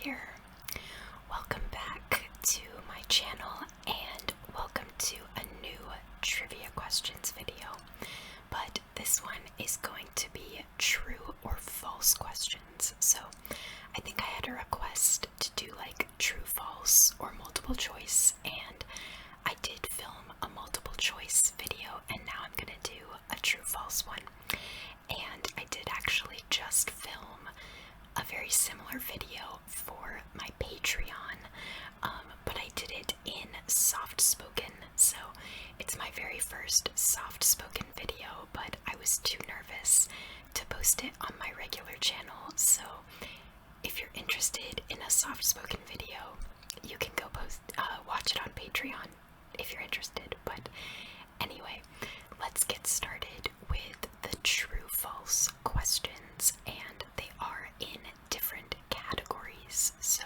here. Welcome back to my channel and welcome to a new trivia questions video. But this one is going to be true or false questions. So I think I had a request to do like true, false, or multiple choice, and I did film a multiple choice video, and now I'm gonna do a true, false one. And I did actually just film a very similar video for my Patreon, but I did it in soft spoken, so it's my very first soft spoken video, but I was too nervous to post it on my regular channel. So if you're interested in a soft spoken video, you can go watch it on Patreon if you're interested. But anyway, let's get started with the true false questions, and they are in different categories. So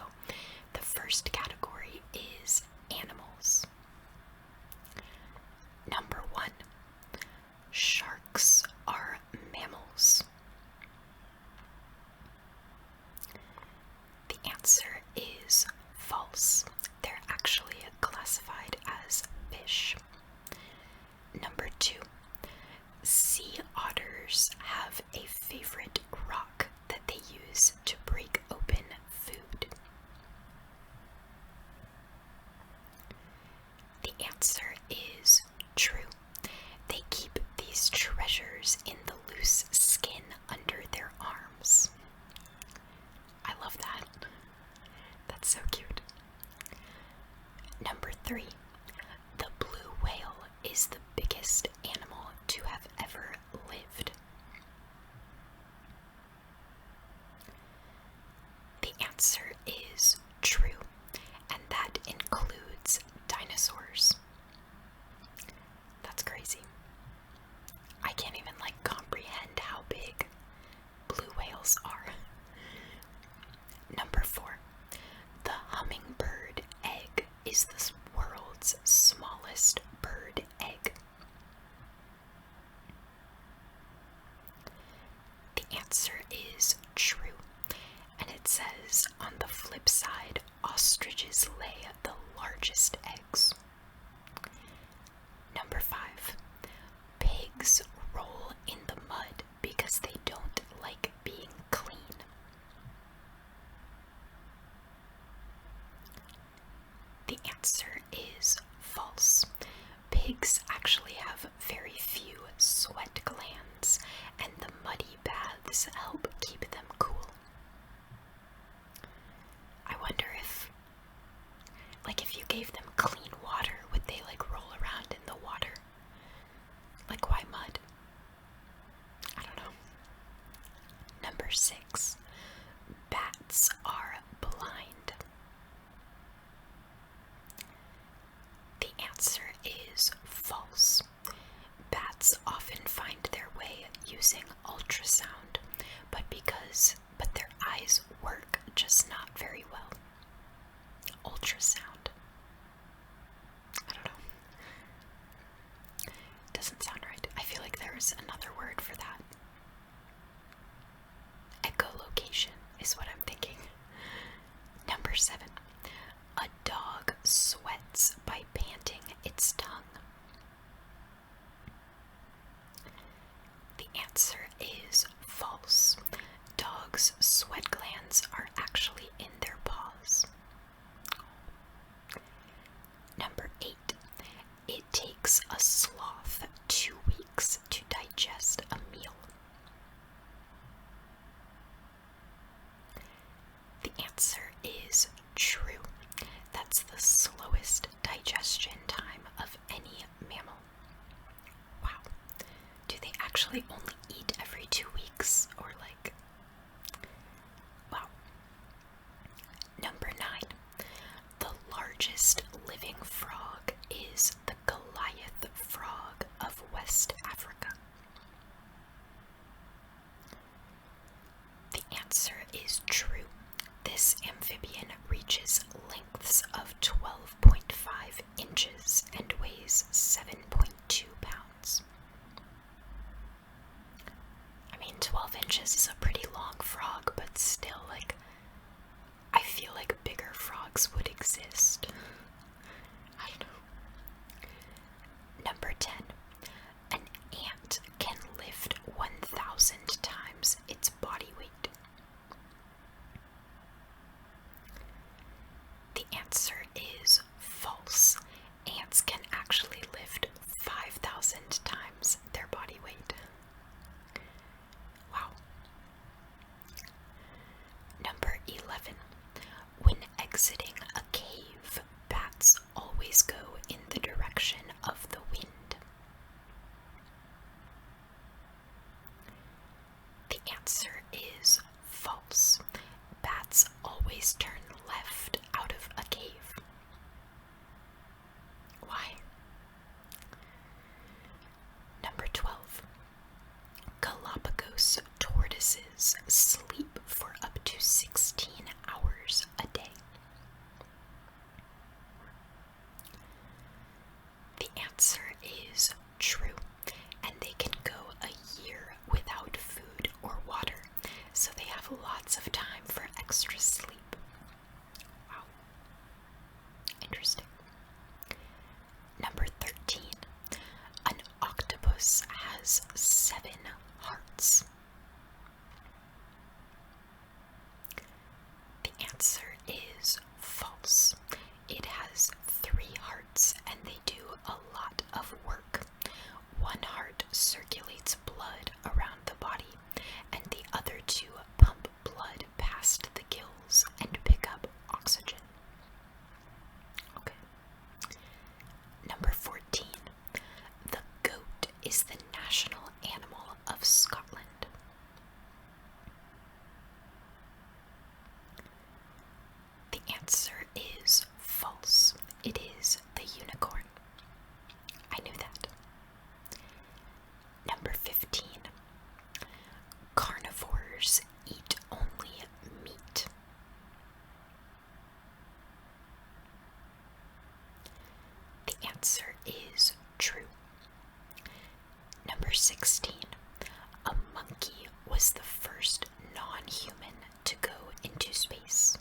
the first category is animals. Number 1, sharks are mammals. The answer is false. They're actually classified as fish. Number 2, sea otters have a favorite rock that they use to break open food. The answer is true. They keep these treasures in the loose skin under their arms. I love that. That's so cute. Number 3, the blue whale is the biggest animal to have ever lived. The answer is true, and that includes dinosaurs. That's crazy. I can't even comprehend how big blue whales are. Number 4, the hummingbird egg is the world's smallest bird egg. The answer is true, and it says on the flip side, ostriches lay the largest eggs. Number 5, pigs roll in the mud because they don't like being clean. The answer is false. Pigs actually have very few sweat glands, and the muddy baths help keep them cool. I wonder if you gave them clean water, would they roll around in the water? Why mud? I don't know. Number 6, bats are blind. The answer is false. Bats often find their way using ultrasound, but their eyes work just not very well. Ultrasound. I don't know. Doesn't sound right. I feel like there's another word for that. Echolocation is what I'm thinking. Number 7, a dog sweats by panting its tongue. The answer is false. Dogs' sweat glands are actually in their paws. Number 8, it takes a sloth 2 weeks to digest a meal. The answer is true. That's the slowest digestion time of any mammal. Wow. Do they actually only eat every 2 weeks? Or wow. Number 9, the largest living frog is the Goliath frog of West Africa. The answer is true. This amphibian reaches lengths of 12.5 inches and weighs 7.2 pounds. I mean, 12 inches is a pretty long frog, but still, I feel feel like bigger frogs would exist. I don't know. Number 10. An ant can lift 1,000 times its body weight. The answer is false. Ants can actually lift 5,000 times their body weight. Wow. Number 11. When exiting a cave, bats always go in the direction of the wind. The answer is false. Bats always turn left out of a cave. Why? Number 12. Galapagos tortoises sleep for up to 16 hours a day. The answer is true, and they can go a year without food or water, so they have lots of time for extra sleep. Wow. Interesting. Number 13. An octopus has 7 hearts. The answer is false. It has 3 hearts, and they do a lot of work. One heart circulates blood around the body, and the other 2 pump blood past the gills and pick up oxygen. Okay. Number 14. The goat is the national animal of Scotland. The answer is false. It is the unicorn. I knew that. Number 15. Carnivores eat only meat. The answer is true. Number 16. A monkey was the first non-human to go into space.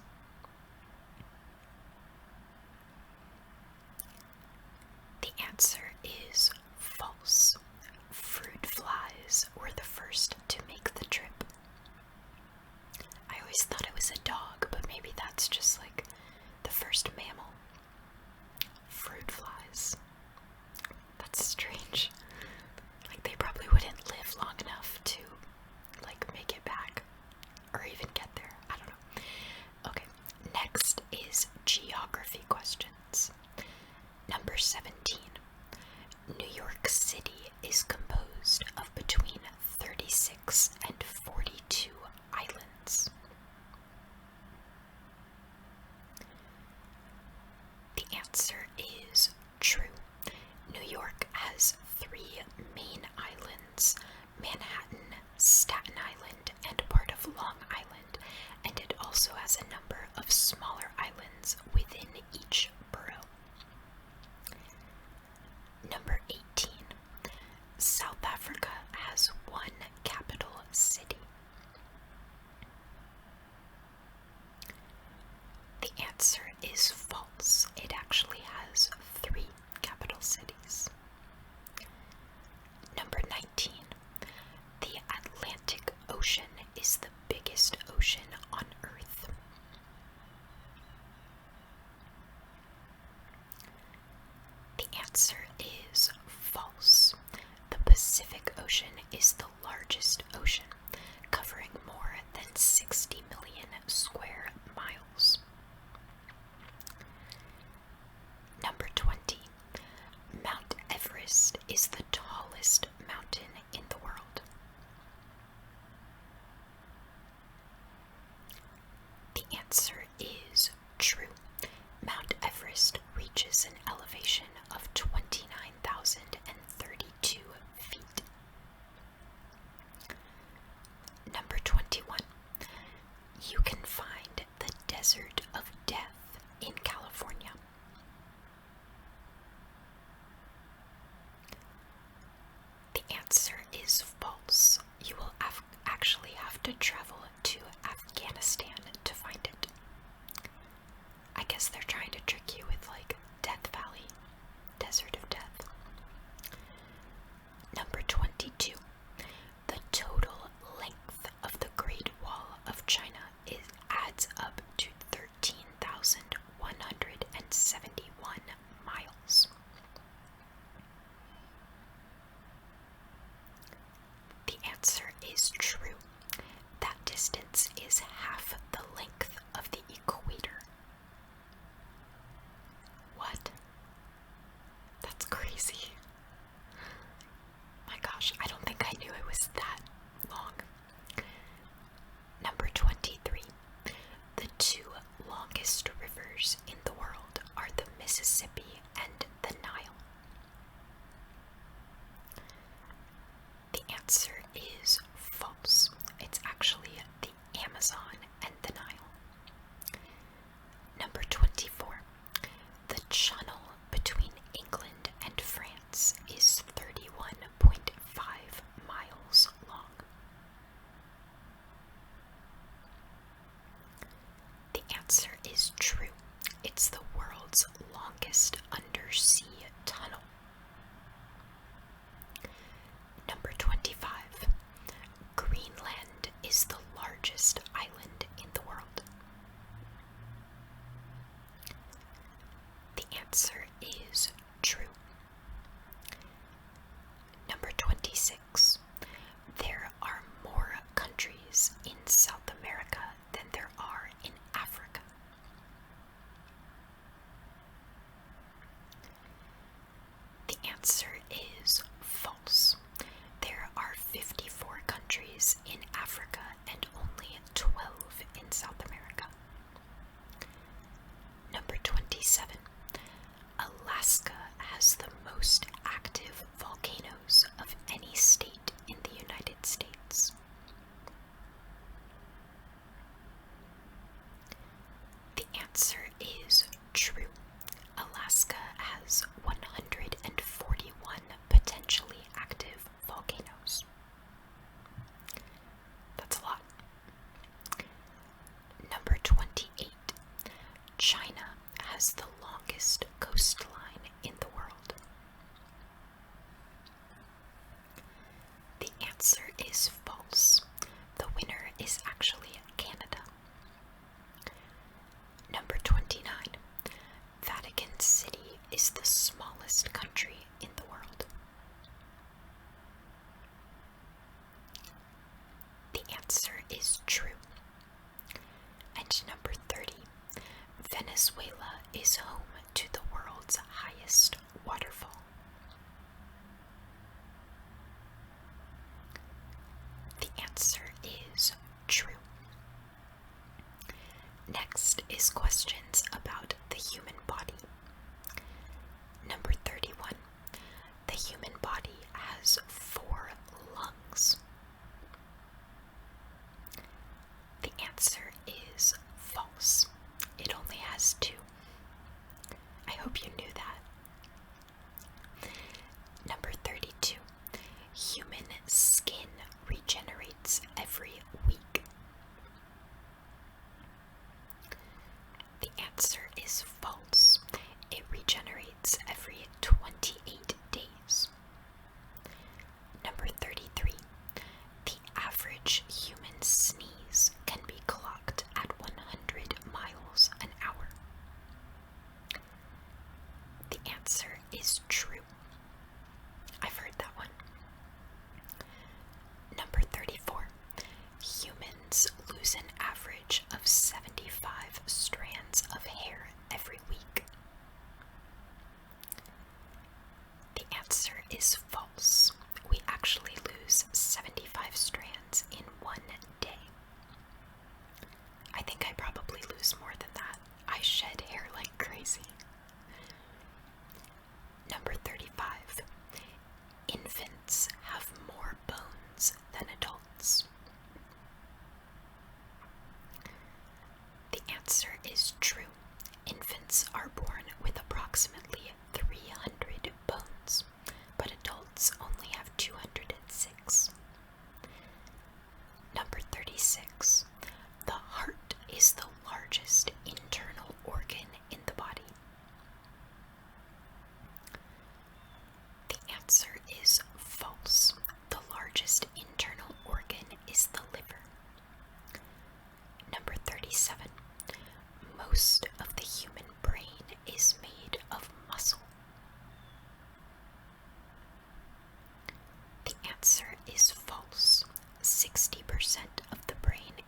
The answer is false. Fruit flies were the first to make the trip. I always thought it was a dog, but maybe that's just like the first mammal. Fruit flies. That's strange. Like, they probably wouldn't live long enough to, like, make it back. Or even get there. I don't know. Okay, next is geography questions. Number 17. New York City is composed of between 36 and 42 islands. The answer is true. New York has 3 main islands: Manhattan, Staten Island, and part of Long Island, and it also has a number of smaller islands within each borough. Number 18. South Africa has 1 capital city. The answer is false. It actually has 3 capital cities. Number 19. The Atlantic Ocean is the biggest ocean on Earth. The answer is false. The Pacific Ocean is the largest ocean, covering more than 60 million square miles. Number 20. Mount Everest is the tallest mountain in the world. The answer is true. Mount Everest reaches an elevation of 29,032 feet. Number 21. You can find the Desert of Death in California. The answer is false. You will actually have to travel to Afghanistan to find it. guess they're trying to trick you with like Death Valley, Desert of Death. Number 22. The total length of the Great Wall of China adds up to 13,171 miles. The answer is true. That distance is half the length of the equator. What? That's crazy. My gosh, I don't think I knew it was that long. Number 23. The two longest rivers in the world are the Mississippi and the Nile. The answer is false. It's actually the Amazon and the Nile. Number 24. The channel between England and France is 31.5 miles long. The answer is true. It's the world's longest undersea tunnel. Number 25. Greenland is the largest island in the world. The answer is true. Number 26. There are more countries in South America than there are in Africa. The answer is false. There are 54 countries in Africa and only 12 in South America. Number 27. Alaska has the most active volcanoes of any state in the United States. The answer is true. Alaska has 141 potentially active volcanoes. That's a lot. Number 28. China has the longest coastline in the world. The answer is false. The winner is actually Canada. Number 29. Vatican City is the smallest country in the world. The answer is true. And number 30. Venezuela is home to the world's highest waterfall. The answer is true. Next is questions about the human body. Number 31. The human body has 4 lungs. The answer is false. It only has 2. I hope you knew that. Number 32. Human skin regenerates every week. The answer is false. It regenerates every 28 days. Number 33. The average human sneeze can be clocked at 100 miles an hour. The answer is true. I've heard that one. Number 34. Humans lose an average of 75 strands of hair every week. The answer is false. We actually lose 75 strands in one day. I think I probably lose more than that. I shed hair like crazy. Number 35. Infants have more bones than adults. The answer is true. Infants are born with approximately 300 bones, but adults only have 206. Number 36. The heart is the largest internal organ in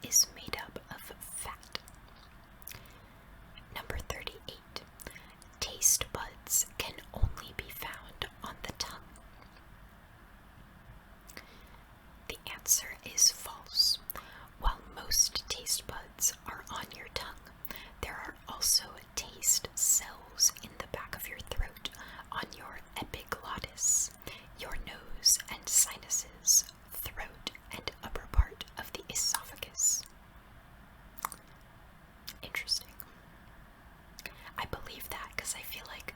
is made up of fat. Number 38. Taste buds can only be found on the tongue. The answer is false. While most taste buds are on your tongue, there are also taste cells in the back of your throat, on your epiglottis, your nose and sinuses, throat, and upper part of the esophagus. Interesting. I believe that because I feel like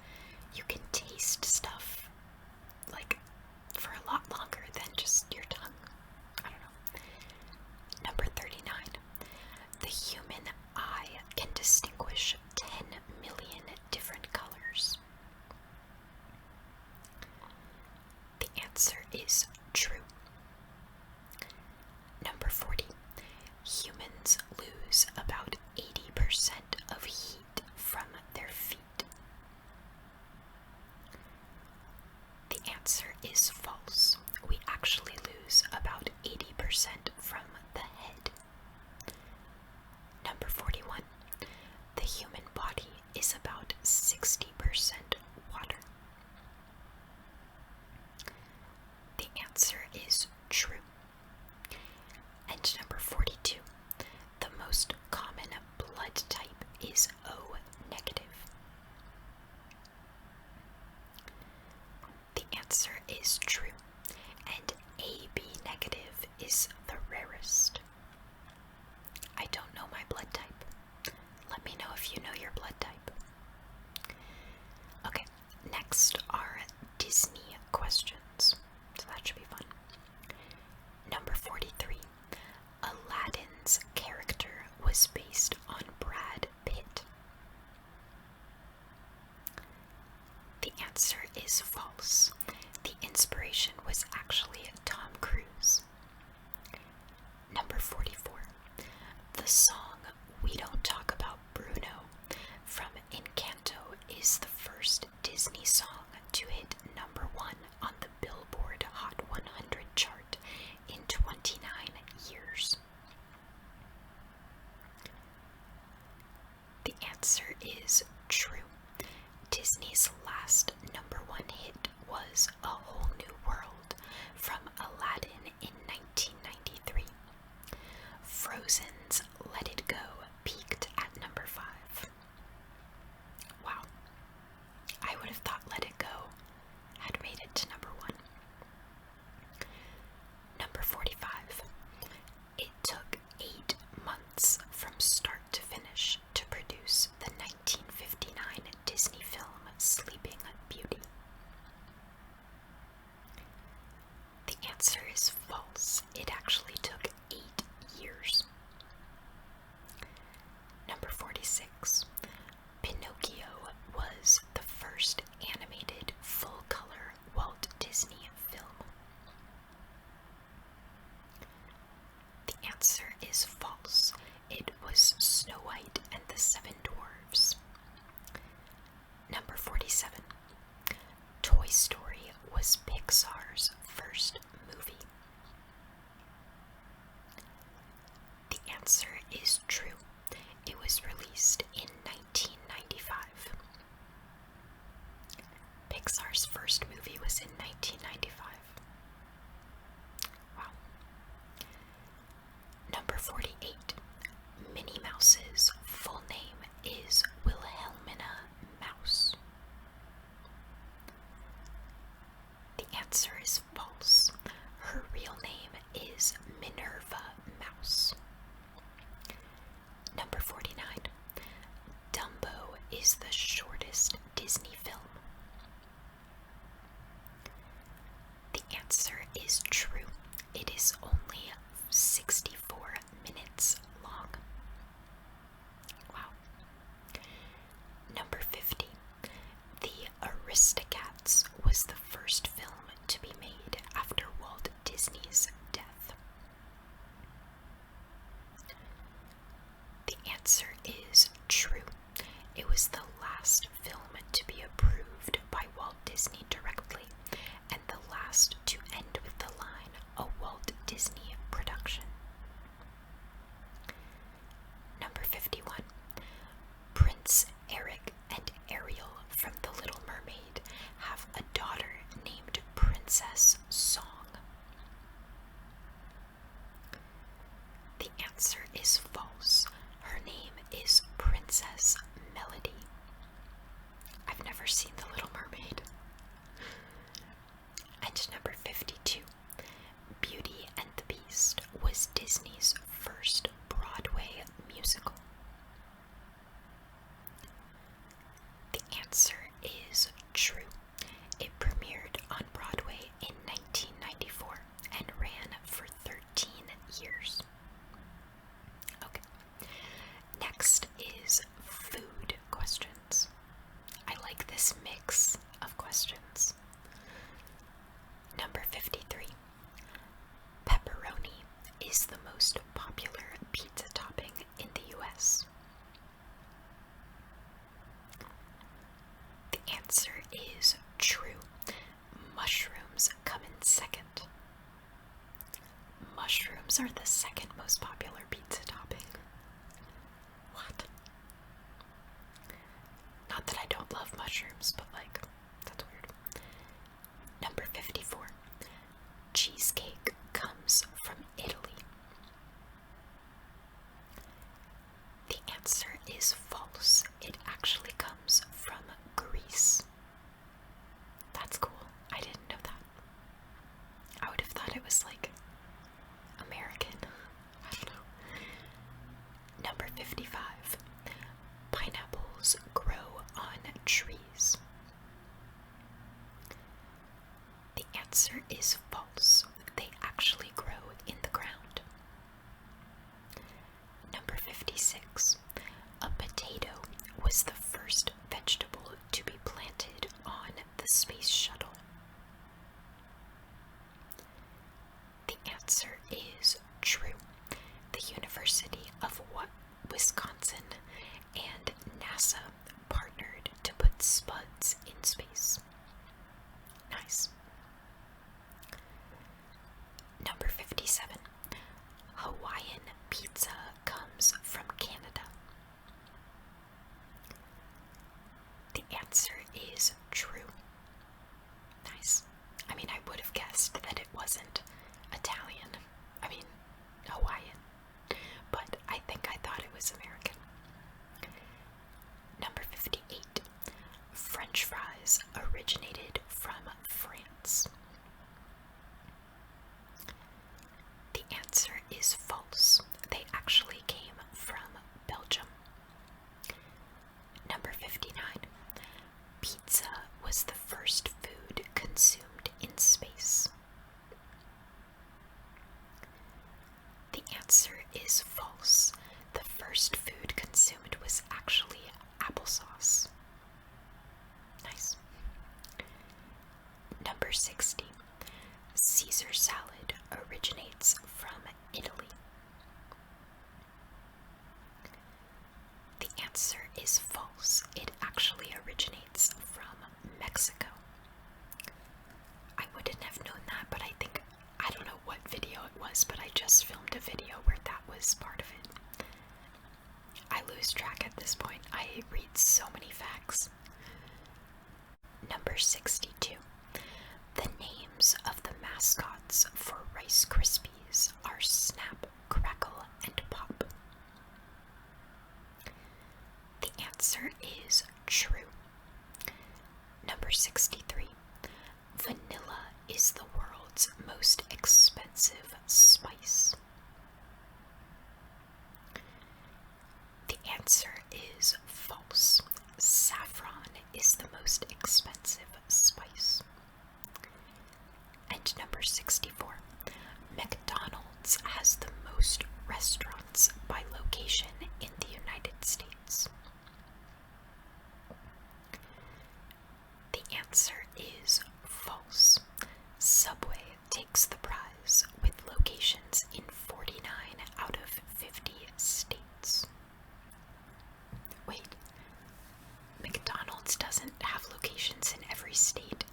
you can taste stuff like for a lot longer than just your tongue. I don't know. Number 39. The human eye can distinguish 10 million different colors. The answer is true. Number 40. Humans lose about 80% of heat from their feet. The answer is false. We actually lose about 80% from the head. Number 41. The human body is about 60% water. The answer is true. And number 42. The most common blood type is O negative. The answer is true, and AB negative is the rarest. I don't know my blood type. Let me know if you know your blood type. Okay, next are Disney questions, so that should be fun. Number 43. Aladdin's character was based on Brad Pitt. The answer is false. The inspiration was actually Tom Cruise. Number 44. The song We Don't Talk About Bruno from Encanto is the first Disney song to hit number 1 on the Billboard Hot 100 chart in 29 years. The answer is true. Disney's last number 1 hit was A Whole New World from Aladdin in 1993. Frozen's Let It Go peaked at number 5. Wow. I would have thought Let It Go had made it to number 1. Number 45. It took 8 months from start to finish to produce the 1959 Disney film Sleeping Beauty. The answer is false. It actually took 8 years. Number 46. Pinocchio was the first animated full-color Walt Disney film. The answer is false. It was Snow White and the Seven Dwarfs. Number 47. Toy Story was Pixar's first movie. The answer is true. It was released in 1995. Pixar's first movie was in 1995. Wow. Number 48. Minnie Mouse's full name is Wilhelmina Mouse. The answer is false. Her real name is Minerva Mouse. Number 49. Dumbo is the shortest Disney film. The answer is true. It is only 64 minutes long. Wow. Number 50. The Aristocats was the first film to be made after Walt Disney's death. The answer is true. It was the last Next is food questions. I like this mix of questions. Number 53. Pepperoni is the most popular pizza topping in the US. The answer is true. Mushrooms come in second. Mushrooms are the second most popular pizza topping. What? Not that I don't love mushrooms, but like, that's weird. Number 54. Cheesecake comes from Italy. The answer is false. It actually comes from Greece. That's cool. I didn't know that. I would have thought it was like American. I don't know. Number 55. Pineapples grow on trees. The answer is false. They actually grow in the ground. Number 56. A potato was the first vegetable to be planted on the space shuttle. The answer is true. The University of Wisconsin and NASA partnered to put spuds in space. Nice. Number 57. Hawaiian pizza comes from Canada. The answer is true. Nice. I mean, I would have guessed that it wasn't Italian. I mean, Hawaiian. But I think I thought it was American. Number 58. French fries originated from France. The answer is false. They actually came from Belgium. Number 59. Pizza was the first food consumed in space. The answer is false. The first food consumed was actually applesauce. Nice. Number 60. Caesar salad originates from Italy. The answer is false. It actually originates from Mexico. I wouldn't have known that, but I don't know what video it was, but I just filmed a video where that was part of it. I lose track at this point. I read so many facts. Number 62. The names of the mascots for Rice Krispies are Snap, Crackle, and Pop. The answer is true. Number 63. Vanilla is the world's most expensive spice. The answer is false. Saffron is the most expensive spice. And number 64. McDonald's has the most restaurants by location in the United States. The answer is false. Subway takes the prize with locations in 49 out of 50 states. Wait, McDonald's doesn't have locations in every state.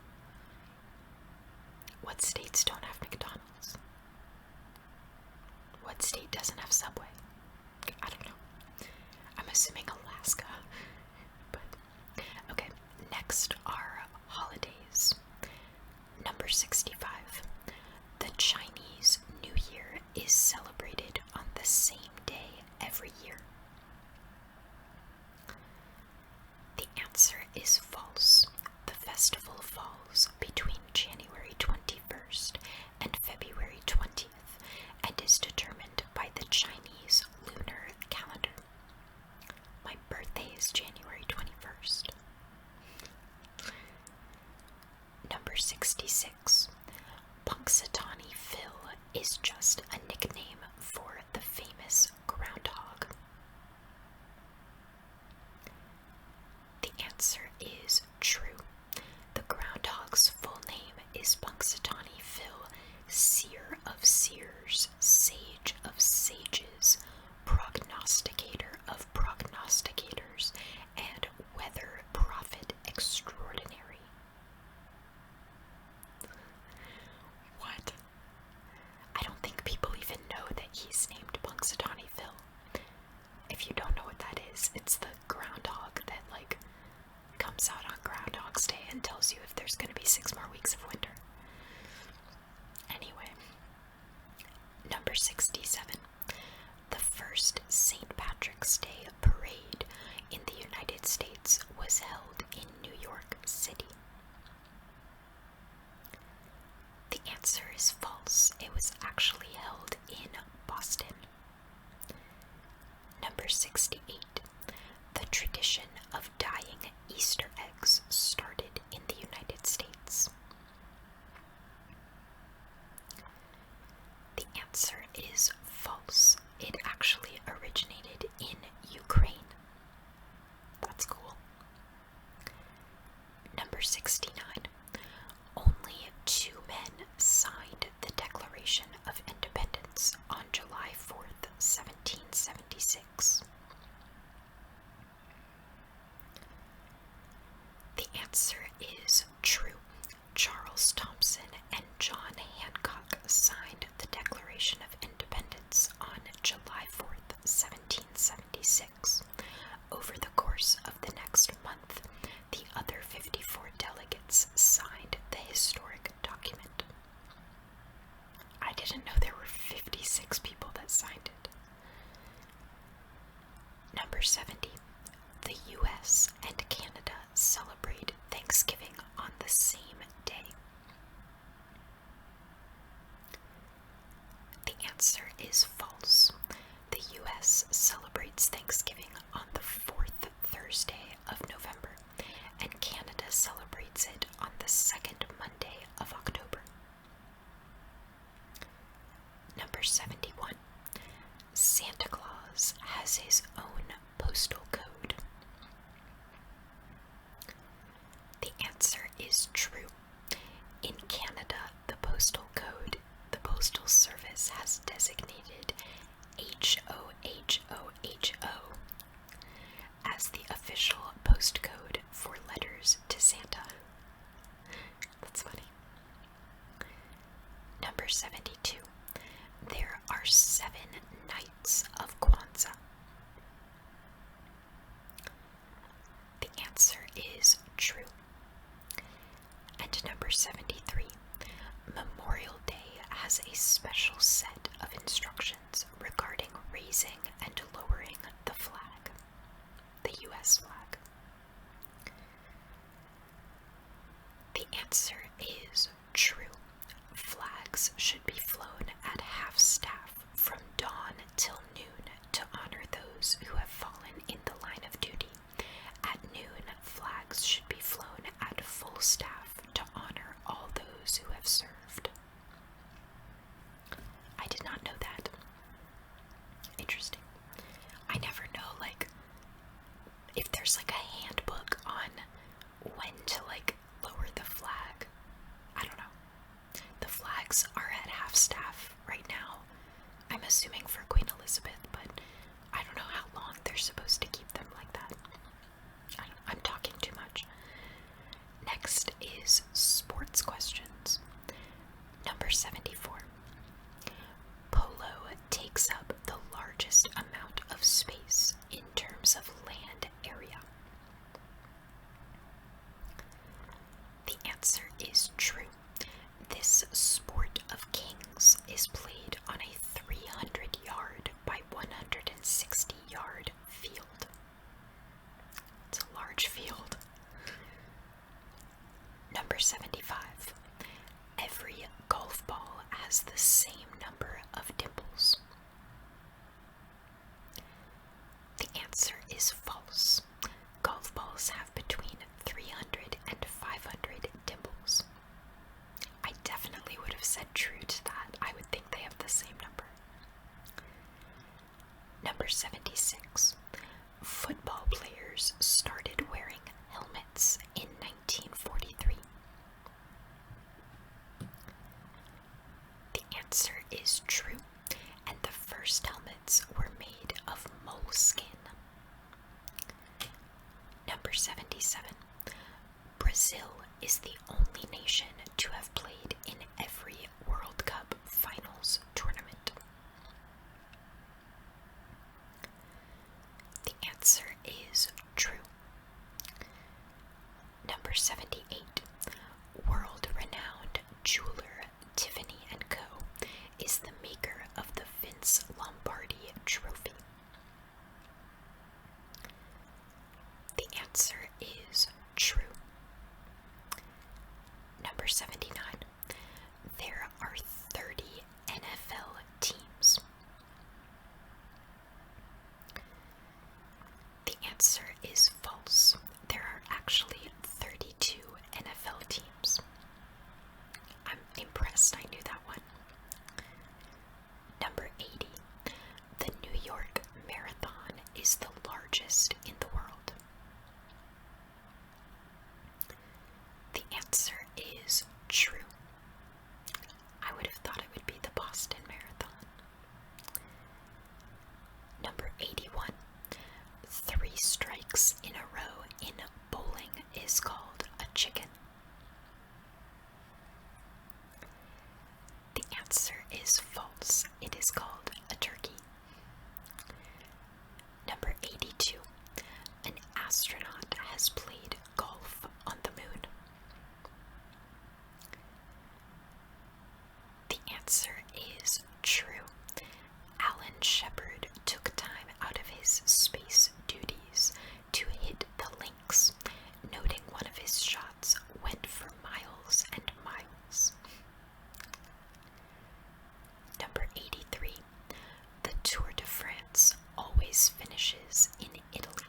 What states don't have McDonald's? What state doesn't have Subway? I don't know. I'm assuming Alaska. But okay, next are holidays. Number 65. The Chinese New Year is celebrated on the same day every year. The answer is false. The festival falls between January 21st and February 20th and is determined by the Chinese lunar calendar. My birthday is January 21st. Number 66. Punxsutawney Phil is just a nickname for the famous groundhog. first St. Patrick's Day parade in the United States was held in New York City? The answer is false. It was actually held in Boston. Number 68. The tradition of dyeing Easter eggs started in the United States. The answer is false. It actually originated in Ukraine. That's cool. Number 69. Only 2 men signed the Declaration of Independence on July 4th, 1776. The answer is true. Charles Thompson and John Hancock signed the Declaration of Independence on July 4th, 1776. Over the course of the next month, the other 54 delegates signed the historic document. I didn't know there were 56 people that signed it. Number 70. The US and Canada celebrate Thanksgiving on the same day. The answer is false. The US celebrates Thanksgiving on the 4th Thursday of November, and Canada celebrates it on the 2nd Monday of October. Number 71. Santa Claus has his own postal code. The answer is true. In Canada, the postal code, the Postal Service has designated HOHOHO as the official postcode for letters to Santa. That's funny. Number 72. There are 7 nights of Kwanzaa. The answer is true. And number 73. Memorial Day has a special set of instructions regarding raising and lowering the flag, the US flag. The answer is true. Flags should be flown at half-staff from dawn till noon to honor those who have fallen in the line of duty. At noon, flags should be flown at full staff to honor all those who have served. I did not know that. Interesting. I never know, if there's a handbook on when to, lower the flag. I don't know. The flags are at half-staff right now. I'm assuming for Queen Elizabeth, but I don't know how long they're supposed to keep them like that. I'm talking too much. Next is sports questions. Number 74. Polo takes up the largest amount of space in terms of land area. The answer is true. This sport of kings is played on a 300-yard by 160-yard field. It's a large field. Number 75. Every golf ball has the same number of dimples. The answer is false. Golf balls have between 300 and 500 dimples. I definitely would have said true to that. I would think they have the same number. Number 76. Football players started wearing helmets in 1943. The answer is true, and the first helmets were made of moleskin. Number 77. Brazil is the only nation to have played in every World Cup finals tournament. The answer is true. Number 78. World-renowned jeweler Tiffany & Co. is the maker of the Vince Lombardi Trophy. answer is false. There are actually 32 NFL teams. I'm impressed I knew that one. Number 80. The New York Marathon is the largest in the world. The answer is true. I would have thought it would be the Boston Marathon. Number 81. 3 strikes in a row in bowling is called a chicken. The answer is false. It is called a turkey. Number 82. An astronaut has played golf on the moon. The answer is true. Alan Shepard took time out of his space duties to hit the links, noting one of his shots went for miles and miles. Number 83. The Tour de France always finishes in Italy.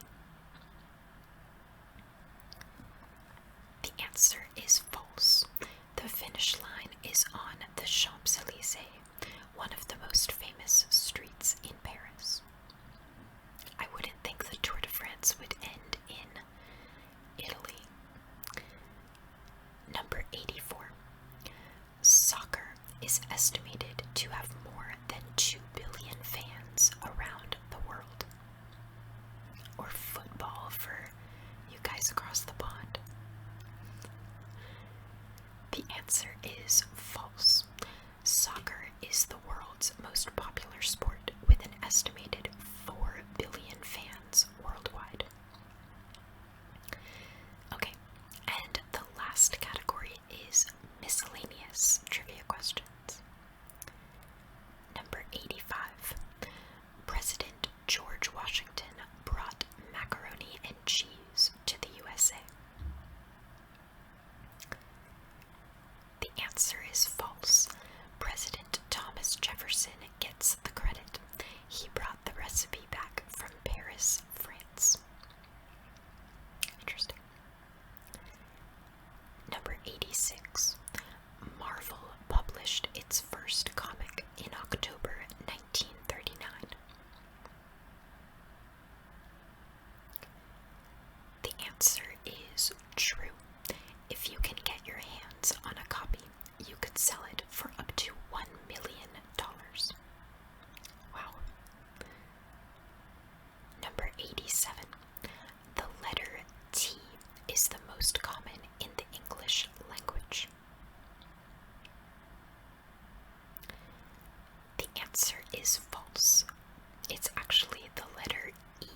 The answer is false. The finish line is on the Champs-Élysées, one of the most famous streets in Paris. I wouldn't think the Tour de France would end in Italy. Number 84. Soccer is estimated to have more than 2 billion fans around the world. Or football for you guys across the pond. The answer is false. Soccer is the world's most popular sport with an estimated 4 billion fans worldwide. Okay, and the last category is miscellaneous trivia questions. Number 85. President George Washington brought macaroni and cheese to the USA. The answer is false. President Thomas Jefferson gets the credit. He brought the recipe back from Paris, France. Interesting. Number 86. Marvel published its first comic in October 1939. The answer is true. If you can get your hands on a copy, you could sell it for up to $1 million. Wow. Number 87. The letter T is the most common in the English language. The answer is false. It's actually the letter E.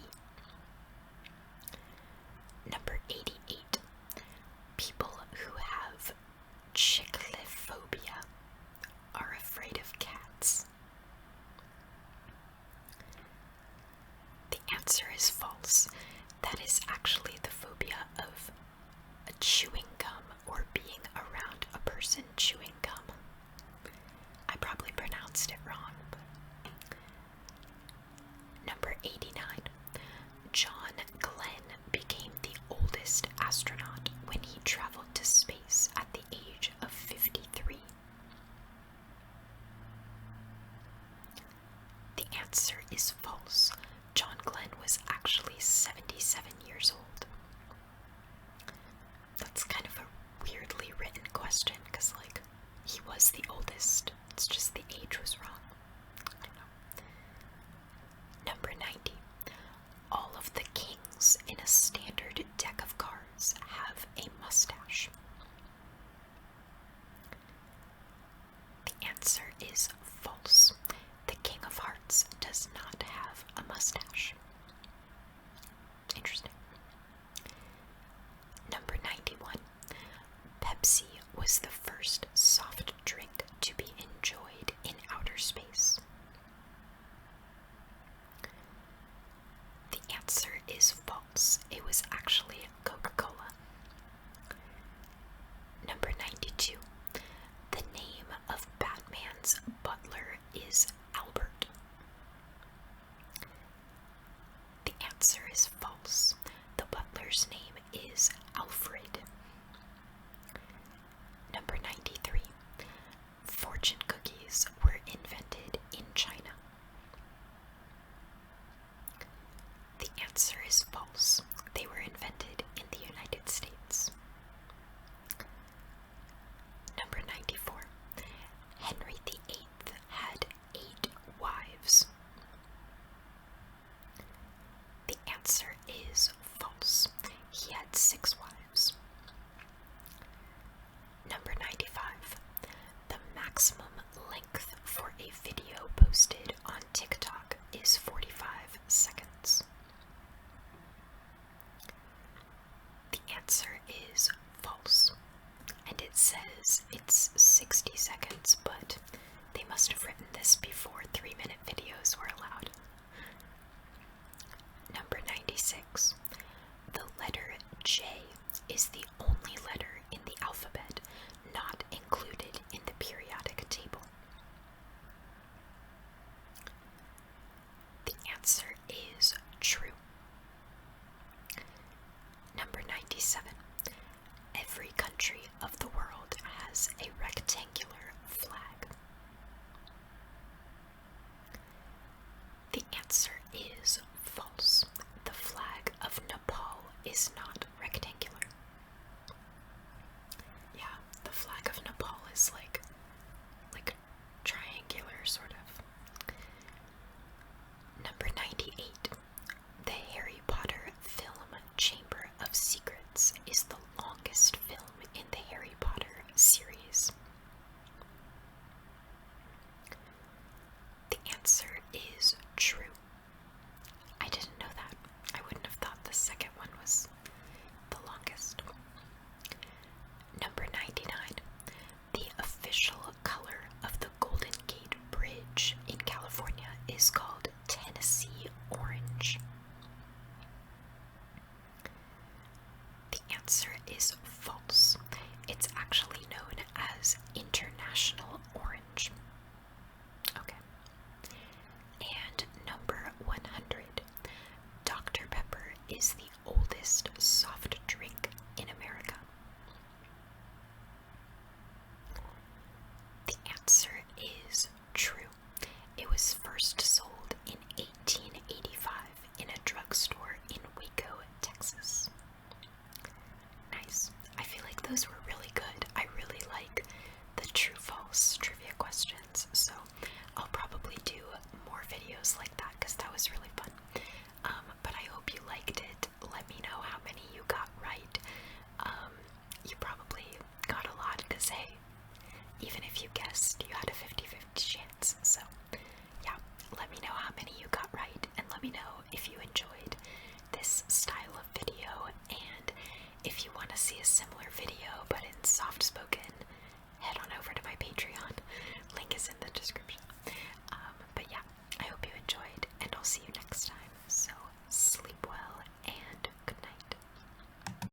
Number 88. People who have chicklophobia are afraid of cats. The answer is false. That is actually the phobia of chewing gum or being around a person chewing gum. I probably pronounced it wrong. Number 89. John Glenn became the oldest astronaut when he traveled to space at the age of 53. The answer is false. John Glenn was actually 77 years old. That's kind of a weirdly written question because, like, he was the oldest. It's just the age was wrong. I don't know. Number 90. All of the kings in a standard deck of cards have a mustache. The answer is false. The King of Hearts does not have a mustache. Interesting. Number 91. Pepsi was the first soft drink to be enjoyed in outer space. The answer is false. It was actually Coca-Cola. Number 92. The name of Batman's butler is Albert. The answer is false. answer is